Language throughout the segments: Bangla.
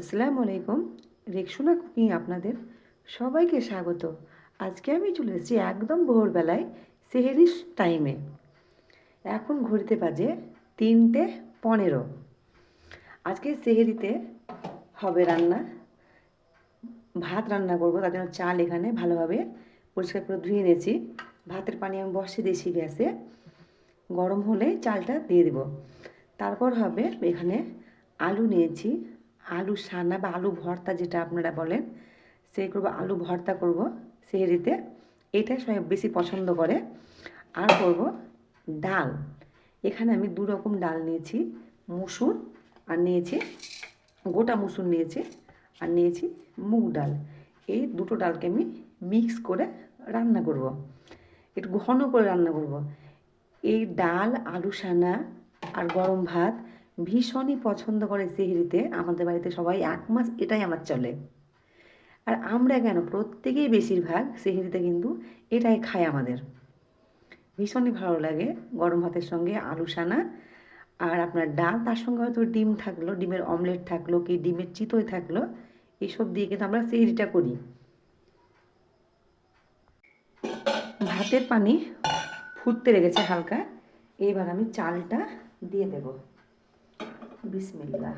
আসসালামু আলাইকুম। রেক্সোনা কুকিং আপনাদের সবাইকে স্বাগত। আজকে আমি চলে এসেছি একদম ভোরবেলায় সেহরির টাইমে। এখন ঘড়িতে বাজে 3:15। আজকে সেহরিতে হবে রান্না, ভাত রান্না করব। তার জন্য চাল এখানে ভালোভাবে পরিষ্কার করে ধুয়ে নিয়েছি। ভাতের পানি আমি বসিয়ে দিয়েছি গ্যাসে, গরম হলে চালটা দিয়ে দেব। তারপর হবে এখানে আলু নিয়েছি, আলু সানা বা আলু ভর্তা যেটা আপনারা বলেন, সেই করবো। আলু ভর্তা করব সেহরিতে, এটা সবাই বেশি পছন্দ করে। আর করব ডাল। এখানে আমি দু রকম ডাল নিয়েছি, মুসুর আর নিয়েছি গোটা মুসুর নিয়েছি, আর নিয়েছি মুগ ডাল। এই দুটো ডালকে আমি মিক্স করে রান্না করব, একটু ঘন করে রান্না করব। এই ডাল, আলু সানা আর গরম ভাত ভীষণই পছন্দ করে সেহরিতে। আমাদের বাড়িতে সবাই 1 মাস এটাই আমার চলে। আর আমরা কেন, প্রত্যেকেই বেশিরভাগ সেহরিতে কিন্তু এটাই খায় আমাদের। ভীষণই ভালো লাগে গরম ভাতের সঙ্গে আলু সানা আর আপনার ডাল, তার সঙ্গে হয়তো ডিম থাকলো, ডিমের অমলেট থাকলো, কি ডিমের চিতই থাকলো, এইসব দিয়ে কিন্তু আমরা সেহরিটা করি। ভাতের পানি ফুটতে লেগেছে হালকা, এবার আমি চালটা দিয়ে দেব। বিসমিল্লাহ।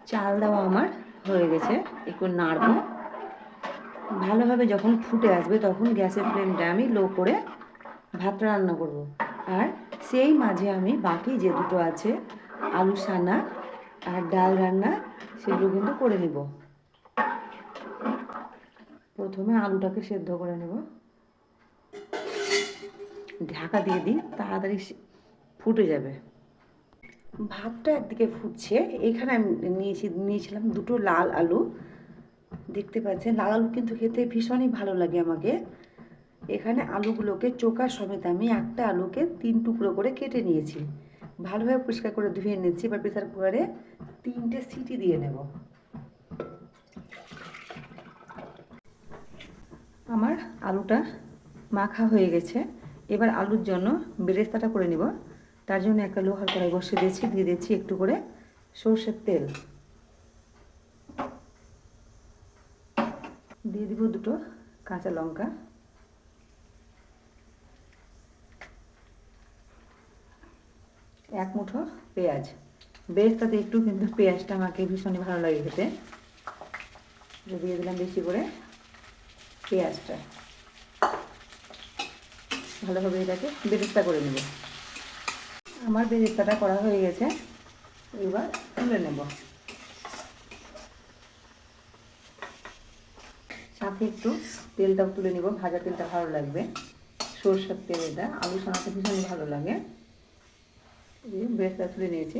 চাল দেওয়া আমার হয়ে গেছে, একটু নাড়ব। ভালোভাবে যখন ফুটে আসবে তখন গ্যাসের ফ্লেমটা আমি লো করে ভাতটা রান্না করব। আর সেই মাঝে আমি বাকি যে দুটো আছে, আলু সানা আর ডাল রান্না, সেগুলো কিন্তু করে নেব। প্রথমে আলুটাকে সেদ্ধ করে নেব, ঢাকা দিয়ে দিই, তাড়াতাড়ি ফুটে যাবে। ভাতটা একদিকে ফুটছে, এখানে আমি নিয়েছিলাম দুটো লাল আলু। দেখতে পাচ্ছেন লাল আলু কিন্তু খেতে ভীষণই ভালো লাগে আমাকে। এখানে আলুগুলোকে চোখা সমেত আমি একটা আলুকে 3 টুকরো করে কেটে নিয়েছি, ভালোভাবে পরিষ্কার করে ধুয়ে নিয়েছি। এবার প্রেসার কুকারে 3টে সিটি দিয়ে নেব। আমার আলুটা মাখা হয়ে গেছে। এবার আলুর জন্য বেরেস্তাটা করে নিব। তার জন্য একটা লোহার কড়াই বসিয়ে দিয়েছি, দিয়ে দিচ্ছি একটু করে সর্ষের তেল, দিয়ে দিব দুটো কাঁচা লঙ্কা, এক মুঠো পেঁয়াজ। বেরেস্তাতে একটু কিন্তু পেঁয়াজটা আমাকে ভীষণই ভালো লাগে খেতে, দিয়ে দিলাম বেশি করে পেঁয়াজটা। ভালোভাবে এটাকে বেরেস্তা করে নেব। আমার বেরেস্তাটা করা হয়ে গেছে, এবার তুলে নেব। সাথে একটু তেলটাও তুলে নিব, ভাজা তেলটা ভালো লাগবে, সরষের তেল। এটা আলু সানাতে ভীষণই ভালো লাগে। বেরেস্তা তুলে নিয়েছি,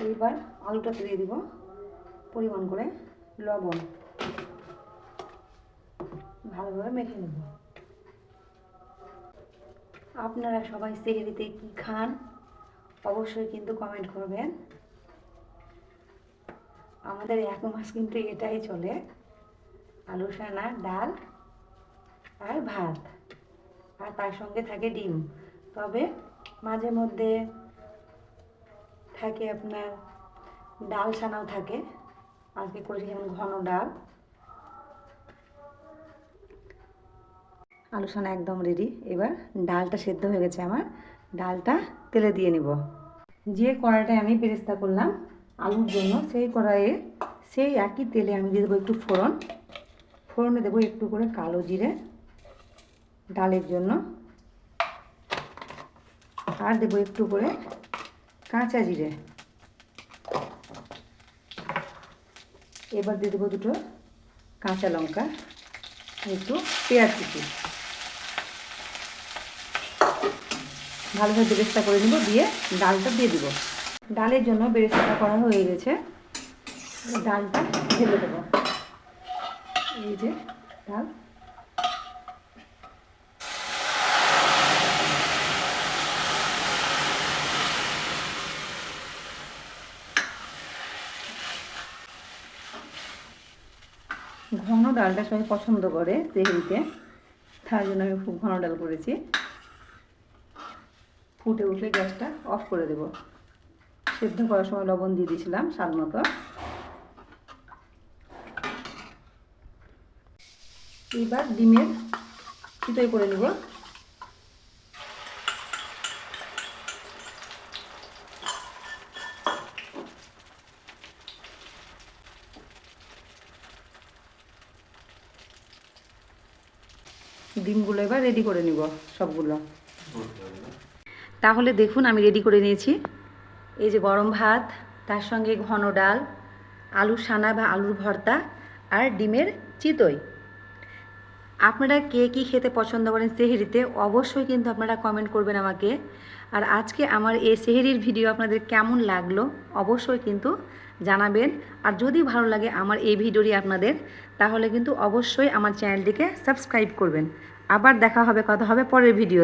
এইবার আলুটা দিয়ে দিব পরিমাণ করে লবণ, ভালোভাবে মেখে নেব। আপনারা সবাই সেহরিতে কি খান অবশ্যই কিন্তু কমেন্ট করবেন। আমাদের 1 মাস কিন্তু এটাই চলে, আলু সানা, ডাল আর ভাত, আর তার সঙ্গে থাকে ডিম। তবে মাঝে মধ্যে থাকে আপনার ডাল সানাও থাকে, আজকে করেছি যেমন ঘন ডাল। আলু সানা একদম রেডি। এবার ডালটা সেদ্ধ হয়ে গেছে আমার, ডালটা তেলে দিয়ে নিব। যে কড়াইটায় আমি বেরেস্তা করলাম আলুর জন্য, সেই কড়াইয়ে সেই একই তেলে আমি দিয়ে দেবো একটু ফোড়ন। ফোড়নে দেবো একটু করে কালো জিরে ডালের জন্য, আর দেবো একটু করে কাঁচা জিরে। এবার দিয়ে দেবো দুটো কাঁচা লঙ্কা, একটু পেঁয়াজ কুচি। ভালোভাবে বেরেস্তা করে নেব, দিয়ে ডালটা দিয়ে দিব। ডালের জন্য বেরেস্তাটা করা হয়ে গেছে, ডালটা ঢেলে দেবো। এই যে ডাল, ঘন ডালটা সবাই পছন্দ করে সেহরিতে, তার জন্য আমি খুব ঘন ডাল করেছি। ফুটে উঠলে গ্যাসটা অফ করে দেব। সেদ্ধ করার সময় লবণ দিয়ে দিয়েছিলাম স্বাদ মতো। এবার ডিমের চিতই করে নেব। ডিমগুলো এবার রেডি করে নিব সবগুলো। তাহলে দেখুন আমি রেডি করে নিয়েছি। এই যে গরম ভাত, তার সঙ্গে ঘন ডাল, আলুর সানা বা আলুর ভর্তা আর ডিমের চিতই। আপনারা কে কী খেতে পছন্দ করেন সেহরিতে অবশ্যই কিন্তু আপনারা কমেন্ট করবেন আমাকে। আর আজকে আমার এই সেহরির ভিডিও আপনাদের কেমন লাগলো অবশ্যই কিন্তু জানাবেন। আর যদি ভালো লাগে আমার এই ভিডিওটি আপনাদের, তাহলে কিন্তু অবশ্যই আমার চ্যানেলটিকে সাবস্ক্রাইব করবেন। আবার দেখা হবে, কথা হবে পরের ভিডিও।